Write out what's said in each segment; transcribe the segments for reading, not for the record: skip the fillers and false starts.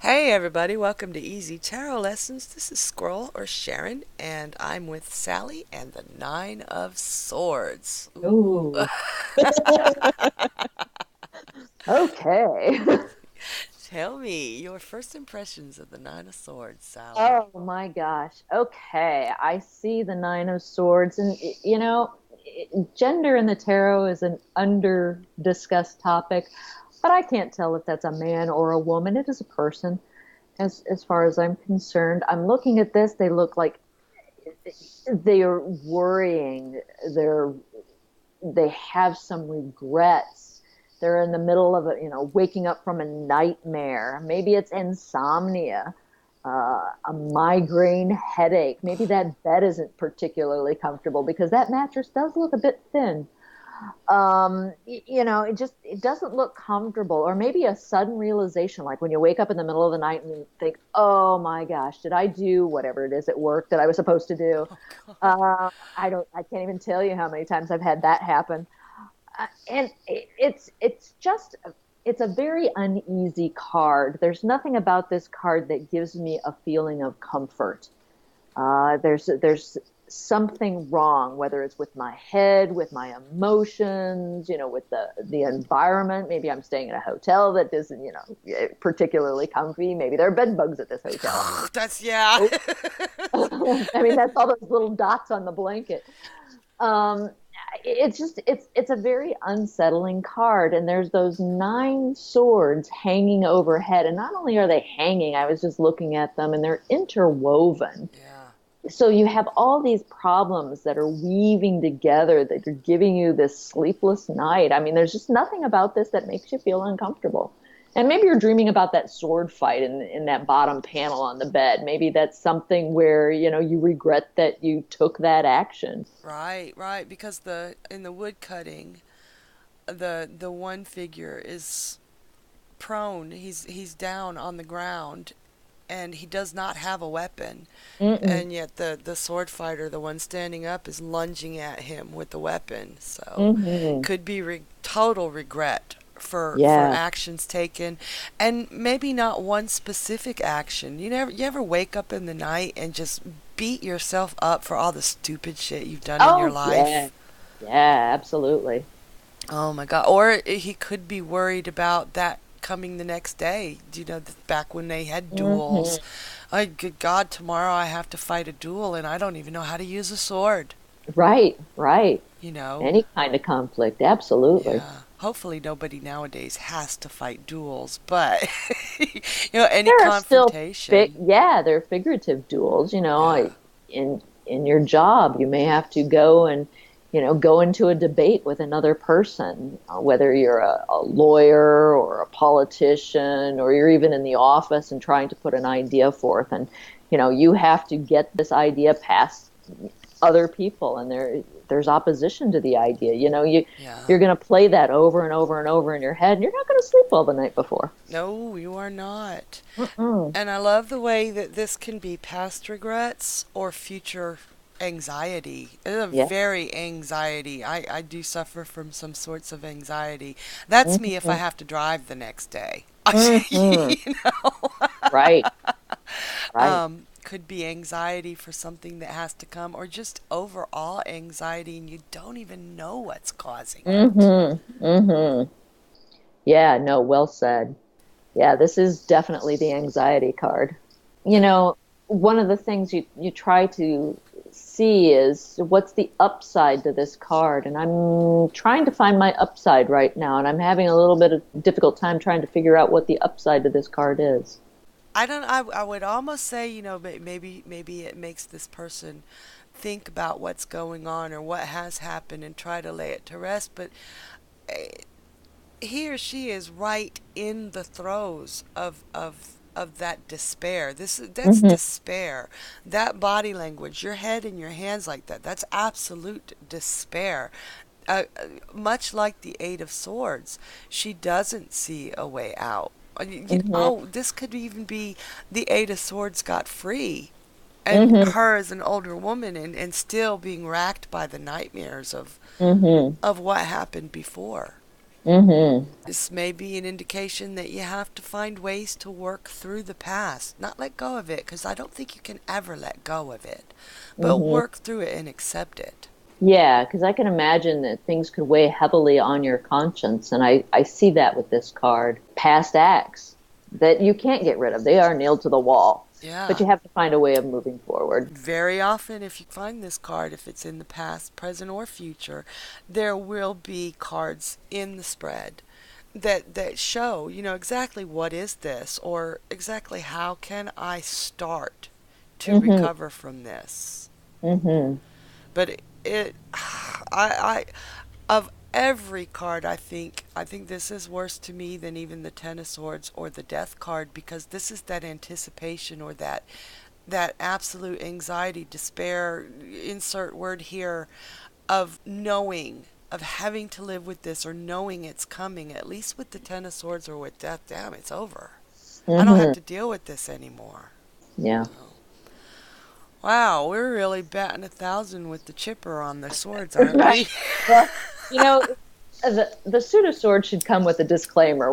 Hey everybody, welcome to Easy Tarot Lessons. This is Squirrel or Sharon, and I'm with Sally and the Nine of Swords. Ooh. Ooh, okay. Tell me your first impressions of the Nine of Swords, Sally. Oh my gosh. Okay. I see the Nine of Swords, and gender in the tarot is an under discussed topic, but I can't tell if that's a man or a woman. It is a person, as far as I'm concerned. I'm looking at this, they look like they are worrying. They have some regrets. They're in the middle of waking up from a nightmare. Maybe it's insomnia, a migraine headache. Maybe that bed isn't particularly comfortable because that mattress does look a bit thin. It doesn't look comfortable. Or maybe a sudden realization, like when you wake up in the middle of the night and you think, oh my gosh, did I do whatever it is at work that I was supposed to do? Oh God. I can't even tell you how many times I've had that happen. And it's a very uneasy card. There's nothing about this card that gives me a feeling of comfort. There's something wrong, whether it's with my head, with my emotions, with the environment. Maybe I'm staying in a hotel that isn't, particularly comfy. Maybe there are bed bugs at this hotel. I mean, That's yeah. oh, I mean that's all those little dots on the blanket. Um, it's a very unsettling card, and there's those nine swords hanging overhead, and not only are they hanging, I was just looking at them, and they're interwoven. Yeah. So you have all these problems that are weaving together that are giving you this sleepless night. I mean, there's just nothing about this that makes you feel uncomfortable. And maybe you're dreaming about that sword fight in that bottom panel on the bed. Maybe that's something where, you regret that you took that action. Right, right. Because the in the wood cutting, the one figure is prone. He's down on the ground and he does not have a weapon. Mm-mm. And yet the sword fighter, the one standing up, is lunging at him with the weapon. So Hmm. could be total regret for Yeah. actions taken, and maybe not one specific action. You ever wake up in the night and just beat yourself up for all the stupid shit you've done in your Oh, yeah. life? Yeah, absolutely. Oh my God. Or he could be worried about that coming the next day. Back when they had Hmm. duels. Good God, tomorrow I have to fight a duel and I don't even know how to use a sword. Right, right. You know? Any kind of conflict, absolutely. Yeah. Hopefully nobody nowadays has to fight duels, but any There are still confrontation. they're figurative duels, Yeah. in your job, you may have to go and, go into a debate with another person, whether you're a lawyer or a politician, or you're even in the office and trying to put an idea forth. And, you have to get this idea past other people, and there's opposition to the idea. You're Yeah. going to play that over and over and over in your head, and you're not going to sleep well the night before. No, you are not. Mm-mm. And I love the way that this can be past regrets or future anxiety. It's a Yeah. very anxiety. I do suffer from some sorts of anxiety. That's me if I Hmm. have to drive the next day. Hmm. you know, Right. Right. could be anxiety for something that has to come, or just overall anxiety, and you don't even know what's causing it. Mm-hmm. Mm-hmm. Yeah, no, well said. Yeah, this is definitely the anxiety card. You And know, one of the things you try to see is what's the upside to this card. And I'm trying to find my upside right now, and I'm having a little bit of difficult time trying to figure out what the upside to this card is. I don't. I would almost say, maybe it makes this person think about what's going on or what has happened and try to lay it to rest. But eh, he or she is right in the throes of that despair. That's Hmm. despair. That body language, your head and your hands like that. That's absolute despair. Much like the Eight of Swords, she doesn't see a way out. Hmm. Oh, this could even be the Eight of Swords got free, and Hmm. her as an older woman and still being racked by the nightmares Hmm. of what happened before. Mm-hmm. This may be an indication that you have to find ways to work through the past, not let go of it, because I don't think you can ever let go of it, but Mm-hmm. work through it and accept it. Yeah, because I can imagine that things could weigh heavily on your conscience. And I see that with this card. Past acts that you can't get rid of, they are nailed to the wall. But Yeah. you have to find a way of moving forward. Very often, if you find this card, if it's in the past, present, or future, there will be cards in the spread that show, exactly what is this, or exactly how can I start to Mm-hmm. recover from this. Mm-hmm. But I of every card, I think this is worse to me than even the Ten of Swords or the Death card, because this is that anticipation, or that absolute anxiety, despair, insert word here, of knowing, of having to live with this, or knowing it's coming. At least with the Ten of Swords or with death, damn, it's over. I don't have Mm-hmm. to deal with this anymore. Yeah. Oh. Wow, we're really batting 1,000 with the chipper on the swords, aren't Right. we? Well, you know, the suit of swords should come with a disclaimer.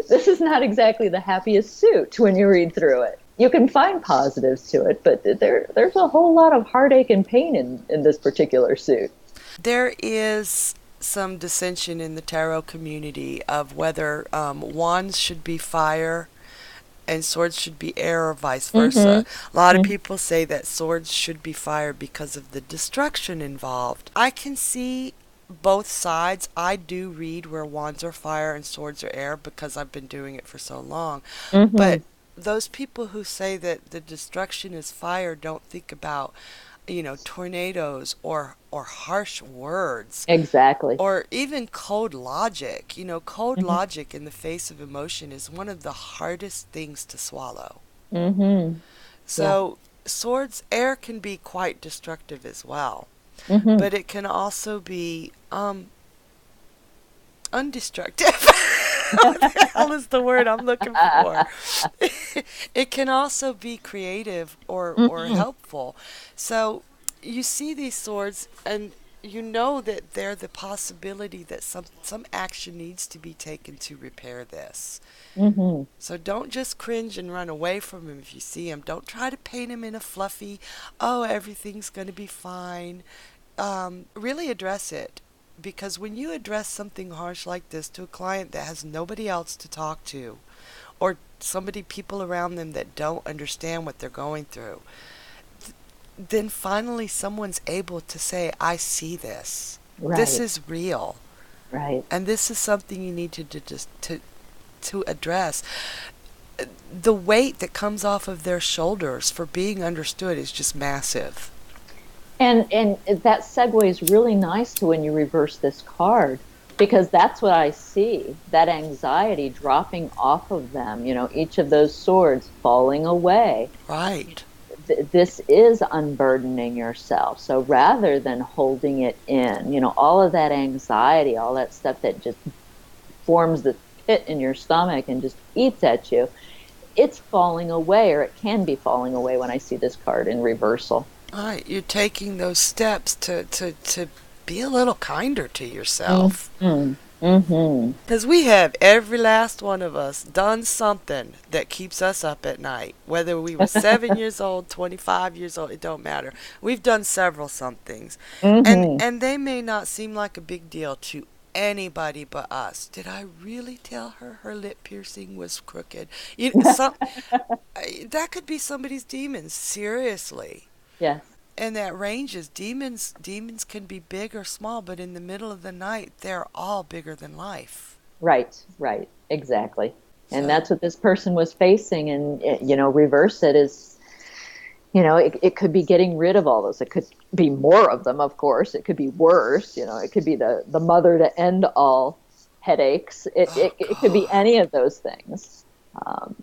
This is not exactly the happiest suit when you read through it. You can find positives to it, but there's a whole lot of heartache and pain in this particular suit. There is some dissension in the tarot community of whether wands should be fire and swords should be air, or vice versa. A lot of Mm-hmm. people say that swords should be fire because of the destruction involved. I can see both sides. I do read where wands are fire and swords are air because I've been doing it for so long. Mm-hmm. But those people who say that the destruction is fire don't think about, tornadoes, or harsh words, Exactly. or even cold logic. Cold Mm-hmm. logic in the face of emotion is one of the hardest things to swallow. Mm-hmm. Yeah. So, swords, air can be quite destructive as well, Mm-hmm. but it can also be undestructive. What the hell is the word I'm looking for? It can also be creative, or Mm-hmm. helpful. So you see these swords, and you know that they're the possibility that some action needs to be taken to repair this. Mm-hmm. So don't just cringe and run away from him if you see him. Don't try to paint him in a fluffy, oh, everything's going to be fine. Really address it. Because when you address something harsh like this to a client that has nobody else to talk to, or people around them that don't understand what they're going through, then finally someone's able to say, I see this. This Right. is real. Right. And this is something you need to address. The weight that comes off of their shoulders for being understood is just massive. And that segues really nice to when you reverse this card, because that's what I see, that anxiety dropping off of them, each of those swords falling away. Right. This is unburdening yourself. So rather than holding it in, all of that anxiety, all that stuff that just forms the pit in your stomach and just eats at you, it's falling away, or it can be falling away when I see this card in reversal. Right. You're taking those steps to be a little kinder to yourself. Mm-hmm. Mm-hmm. Because we have, every last one of us, done something that keeps us up at night. Whether we were 7 years old, 25 years old, it don't matter. We've done several somethings. And, Mm-hmm. and they may not seem like a big deal to anybody but us. Did I really tell her lip piercing was crooked? That could be somebody's demons, seriously. Yes. And that ranges. Demons can be big or small, but in the middle of the night, they're all bigger than life. Right, right, exactly. And So, that's what this person was facing. And, reverse it is, it could be getting rid of all those. It could be more of them, of course. It could be worse. It could be the mother to end all headaches. oh It could be God. any of those things. Um,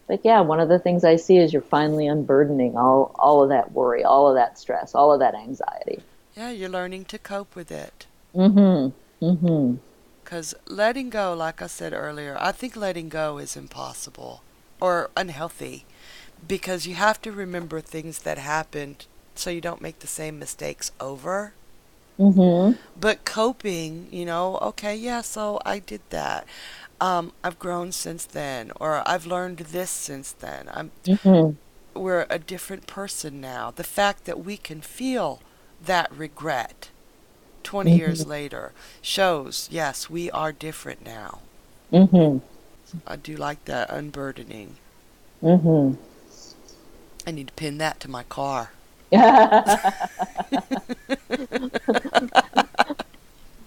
but yeah, one of the things I see is you're finally unburdening all of that worry, all of that stress, all of that anxiety. Yeah, you're learning to cope with it. Mm-hmm. Mm-hmm. Because letting go, like I said earlier, I think letting go is impossible or unhealthy, because you have to remember things that happened so you don't make the same mistakes over. Mm-hmm. But coping, okay, yeah, so I did that. I've grown since then, or I've learned this since then. Mm-hmm. We're a different person now. The fact that we can feel that regret 20 Mm-hmm. years later shows, yes, we are different now. Mm-hmm. I do like that unburdening. Mm-hmm. I need to pin that to my car.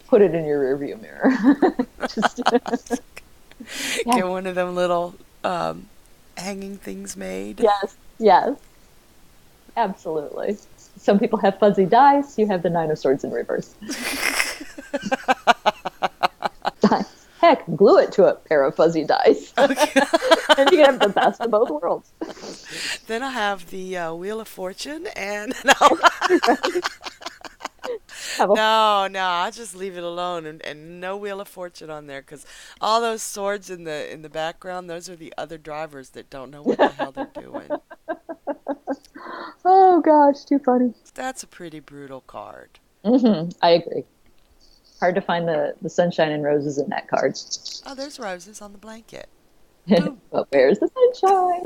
Put it in your rearview mirror. Just yeah. Get one of them little hanging things made. Yes. Yes. Absolutely. Some people have fuzzy dice. You have the Nine of Swords in reverse. Heck, glue it to a pair of fuzzy dice, Okay. and you can have the best of both worlds. Then I have the Wheel of Fortune, and no, Right? Have a no, I just leave it alone, and no Wheel of Fortune on there, because all those swords in the background, those are the other drivers that don't know what the hell they're doing. oh gosh, too funny. That's a pretty brutal card. I agree. Hard to find the sunshine and roses in that card. Oh, there's roses on the blanket. Boom. But where's the sunshine?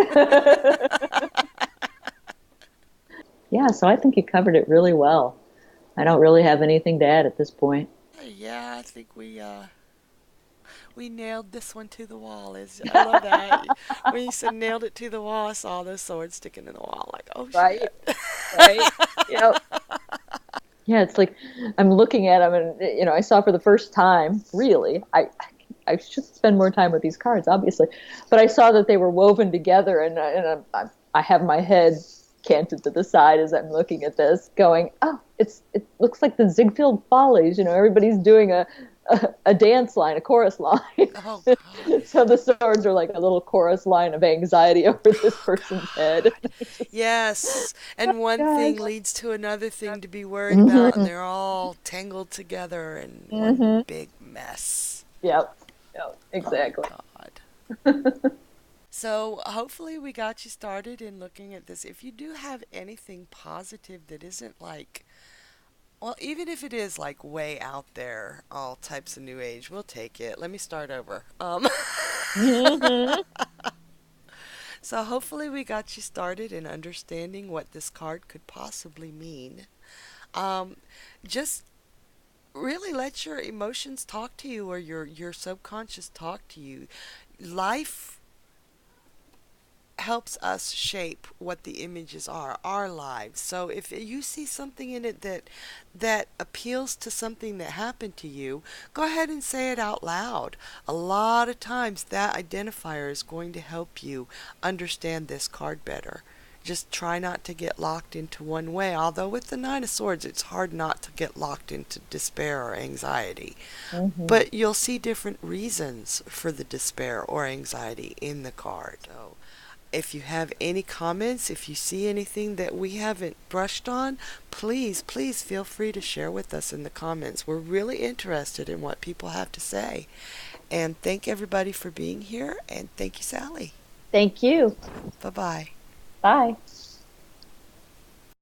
Yeah, so I think you covered it really well. I don't really have anything to add at this point. Yeah, I think we nailed this one to the wall. Is I love that. When you said nailed it to the wall, I saw those swords sticking in the wall. Like, oh Right? shit. Right? Yep. Yeah, it's like I'm looking at them, and I saw for the first time. Really, I should spend more time with these cards, obviously, but I saw that they were woven together, and I have my head canted to the side as I'm looking at this, going, "Oh, it looks like the Ziegfeld Follies." Everybody's doing a dance line, a chorus line. Oh God. So the swords are like a little chorus line of anxiety over this Oh person's head. God. Yes. And one thing Gosh. leads to another thing to be worried about, and Mm-hmm. they're all tangled together in one Mm-hmm. big mess. Yep. Yep. Oh Exactly. God. So hopefully we got you started in looking at this. If you do have anything positive that isn't like, well, even if it is like way out there, all types of new age, we'll take it. Let me start over. Mm-hmm. So hopefully we got you started in understanding what this card could possibly mean. Um, just really let your emotions talk to you, or your subconscious talk to you. Life helps us shape what the images are, our lives. So if you see something in it that appeals to something that happened to you, go ahead and say it out loud. A lot of times that identifier is going to help you understand this card better. Just try not to get locked into one way. Although with the Nine of Swords, it's hard not to get locked into despair or anxiety. Mm-hmm. But you'll see different reasons for the despair or anxiety in the card. So if you have any comments, if you see anything that we haven't brushed on, please feel free to share with us in the comments. We're really interested in what people have to say. And thank everybody for being here. And thank you, Sally. Thank you. Bye bye. Bye.